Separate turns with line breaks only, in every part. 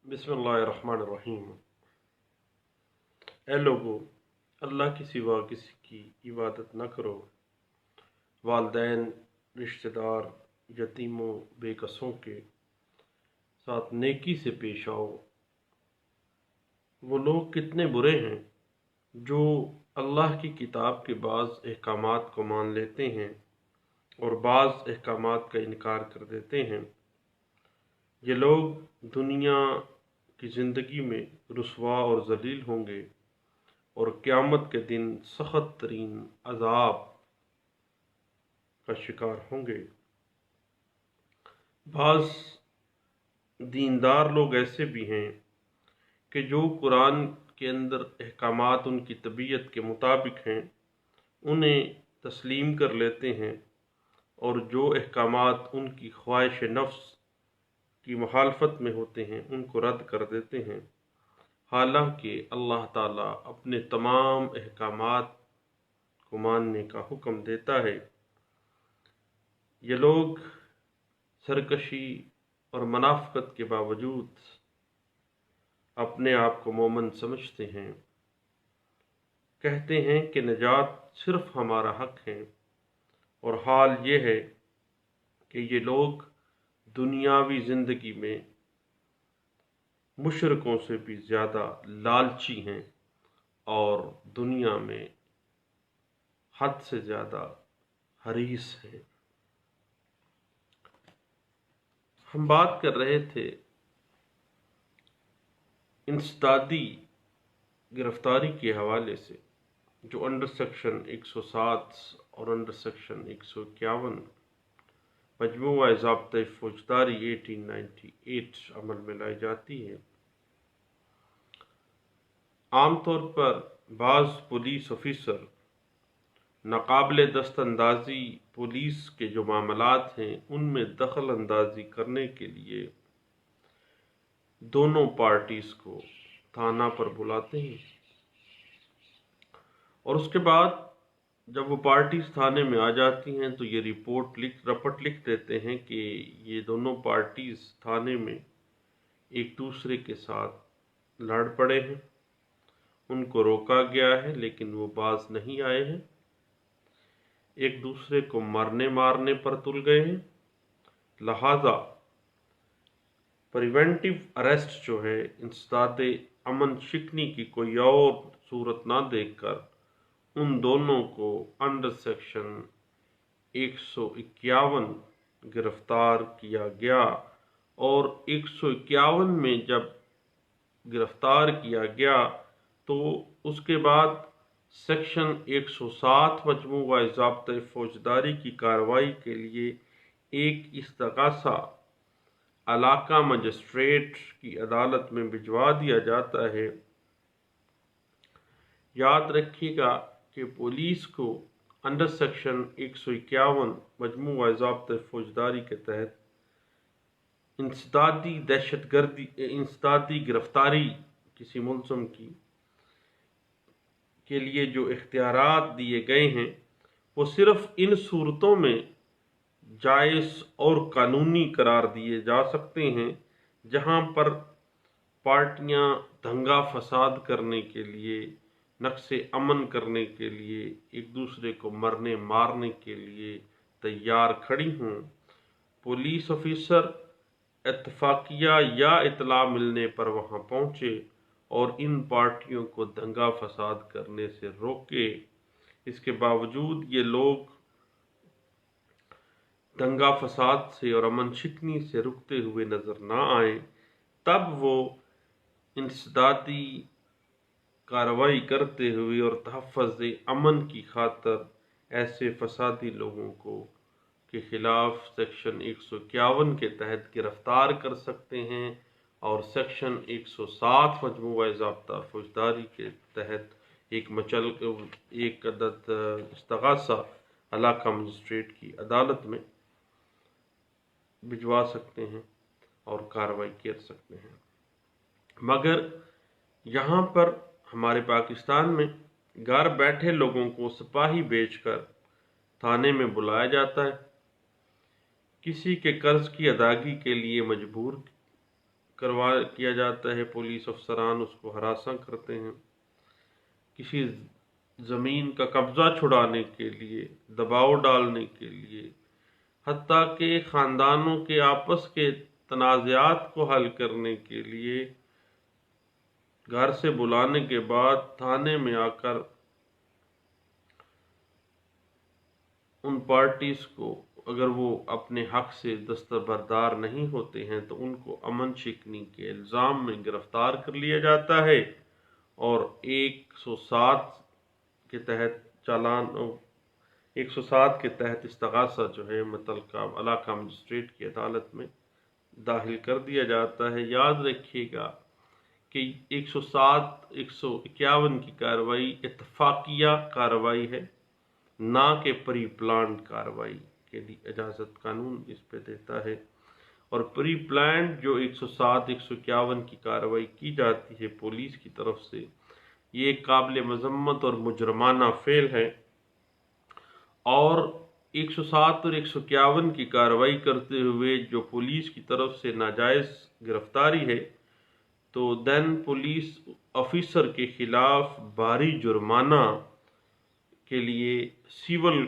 बिस्मिल्लाहिर्रहमानिर्रहीम। ए लोगो, अल्लाह के सिवा किसी की इबादत न करो। वालिदैन, रिश्तेदार, यतीमों, बेकसों के साथ नेकी से पेश आओ। वो लोग कितने बुरे हैं जो अल्लाह की किताब के बाज़ अहकामात को मान लेते हैं और बाज़ अहकामात का इनकार कर देते हैं। ये लोग दुनिया की ज़िंदगी में रुसवा और ज़लील होंगे और क़यामत के दिन सख़त तरीन अज़ाब का शिकार होंगे। बाज़ दीनदार लोग ऐसे भी हैं कि जो कुरान के अंदर अहकामात उनकी तबीयत के मुताबिक हैं उन्हें तस्लीम कर लेते हैं और जो अहकामात उनकी ख्वाहिश नफ्स की मुखालफत में होते हैं उनको रद्द कर देते हैं। हालांकि अल्लाह ताला अपने तमाम अहकामात को मानने का हुक्म देता है। ये लोग सरकशी और मुनाफ़िक़त के बावजूद अपने आप को मोमिन समझते हैं, कहते हैं कि निजात सिर्फ़ हमारा हक है, और हाल ये है कि ये लोग दुनियावी ज़िंदगी में मुशरिकों से भी ज़्यादा लालची हैं और दुनिया में हद से ज़्यादा हरीस हैं। हम बात कर रहे थे इंसदादी गिरफ्तारी के हवाले से, जो अंडर सेक्शन 107 और अंडर सेक्शन 151 मजमूआ ज़ाब्ता फौजदारी 1898 अमल में लाई जाती है। आमतौर पर बाज़ पुलिस ऑफिसर नाकाबिले दस्तअंदाज़ी पुलिस के जो मामलात हैं उनमें दखल अंदाज़ी करने के लिए दोनों पार्टीज़ को थाना पर बुलाते हैं, और उसके बाद जब वो पार्टीज थाने में आ जाती हैं तो ये रपट लिख देते हैं कि ये दोनों पार्टीज थाने में एक दूसरे के साथ लड़ पड़े हैं, उनको रोका गया है लेकिन वो बाज नहीं आए हैं, एक दूसरे को मरने मारने पर तुल गए हैं। लिहाजा प्रिवेंटिव अरेस्ट जो है इंसदाद अमन शिकनी की कोई और सूरत ना देखकर उन दोनों को अंडर सेक्शन 151 गिरफ्तार किया गया, और 151 में जब गिरफ्तार किया गया तो उसके बाद सेक्शन 107 मजमूआ ज़ाब्ता फौजदारी की कार्रवाई के लिए एक इस्तग़ासा इलाका मजिस्ट्रेट की अदालत में भिजवा दिया जाता है। याद रखिएगा कि पुलिस को अंडर सेक्शन 151 मजमूआ ज़ाब्ता फौजदारी के तहत इंसदादी गिरफ्तारी किसी मुल्ज़िम के लिए जो इख्तियारात दिए गए हैं वो सिर्फ़ इन सूरतों में जायज़ और कानूनी करार दिए जा सकते हैं जहाँ पर पार्टियाँ दंगा फसाद करने के लिए, नक्शे अमन करने के लिए, एक दूसरे को मरने मारने के लिए तैयार खड़ी हों। पुलिस ऑफिसर इत्तफाकिया या इतला मिलने पर वहां पहुंचे और इन पार्टियों को दंगा फसाद करने से रोके। इसके बावजूद ये लोग दंगा फसाद से और अमन शिकनी से रुकते हुए नजर ना आए, तब वो इंसदादी कार्रवाई करते हुए और तहफ़्फ़ुज़ अमन की खातर ऐसे फसादी लोगों के खिलाफ सेक्शन 151 के तहत गिरफ्तार कर सकते हैं, और सेक्शन 107 मजमूआ ज़ाब्ता फौजदारी के तहत एक अदद इस्तग़ासा इलाका मजिस्ट्रेट की अदालत में भिजवा सकते हैं और कार्रवाई कर सकते हैं। मगर यहाँ पर हमारे पाकिस्तान में घर बैठे लोगों को सिपाही बेचकर थाने में बुलाया जाता है, किसी के कर्ज की अदायगी के लिए मजबूर किया जाता है, पुलिस अफसरान उसको हरासा करते हैं। किसी ज़मीन का कब्ज़ा छुड़ाने के लिए, दबाव डालने के लिए, हत्ता के ख़ानदानों के आपस के तनाज़ात को हल करने के लिए घर से बुलाने के बाद थाने में आकर उन पार्टीज़ को, अगर वो अपने हक से दस्तबरदार नहीं होते हैं तो उनको अमन शिकनी के इल्ज़ाम में गिरफ्तार कर लिया जाता है और 107 के तहत चालान 107 के तहत इस्तग़ासा जो है मुतल्लिक़ा इलाक़ा मजिस्ट्रेट की अदालत में दाखिल कर दिया जाता है। याद रखिएगा कि 107 151 की कार्रवाई इत्तफ़ाक़िया कार्रवाई है, ना कि प्री प्लान कार्रवाई के लिए इजाज़त कानून इस पे देता है। और प्री प्लान जो 107 151 की कार्रवाई की जाती है पुलिस की तरफ से, ये काबिल मज़म्मत और मुजरमाना फ़ेल है। और 107 और 151 की कार्रवाई करते हुए जो पुलिस की तरफ से नाजायज़ गिरफ्तारी है, तो देन पुलिस ऑफिसर के खिलाफ भारी जुर्माना के लिए सिविल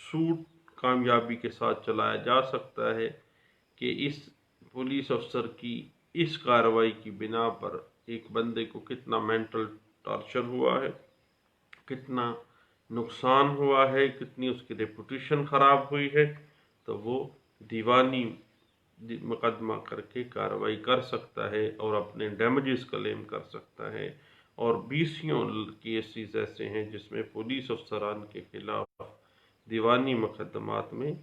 सूट कामयाबी के साथ चलाया जा सकता है कि इस पुलिस अफसर की इस कार्रवाई की बिना पर एक बंदे को कितना मेंटल टॉर्चर हुआ है, कितना नुकसान हुआ है, कितनी उसकी रेपुटेशन ख़राब हुई है, तो वो दीवानी मुकदमा करके कार्रवाई कर सकता है और अपने डैमेजेस क्लेम कर सकता है। और 20 केसेस ऐसे हैं जिसमें पुलिस अफसरान के खिलाफ दीवानी मुकदमात में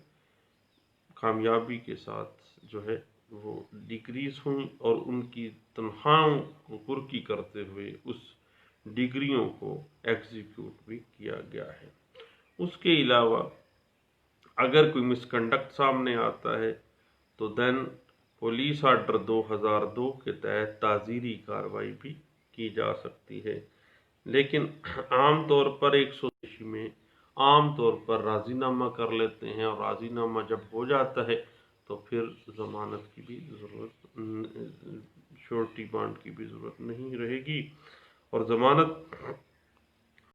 कामयाबी के साथ जो है वो डिक्रीज हुई और उनकी तनख्वाहों को कुर्की करते हुए उस डिग्रियों को एग्जीक्यूट भी किया गया है। उसके अलावा अगर कोई मिसकंडक्ट सामने आता है तो देन पुलिस आर्डर 2002 के तहत ताज़ीरी कार्रवाई भी की जा सकती है। लेकिन आम तौर पर 180 में आम तौर पर राज़ीनामा कर लेते हैं और राज़ीनामा जब हो जाता है तो फिर ज़मानत की भी ज़रूरत, श्योरिटी बॉन्ड की भी ज़रूरत नहीं रहेगी और ज़मानत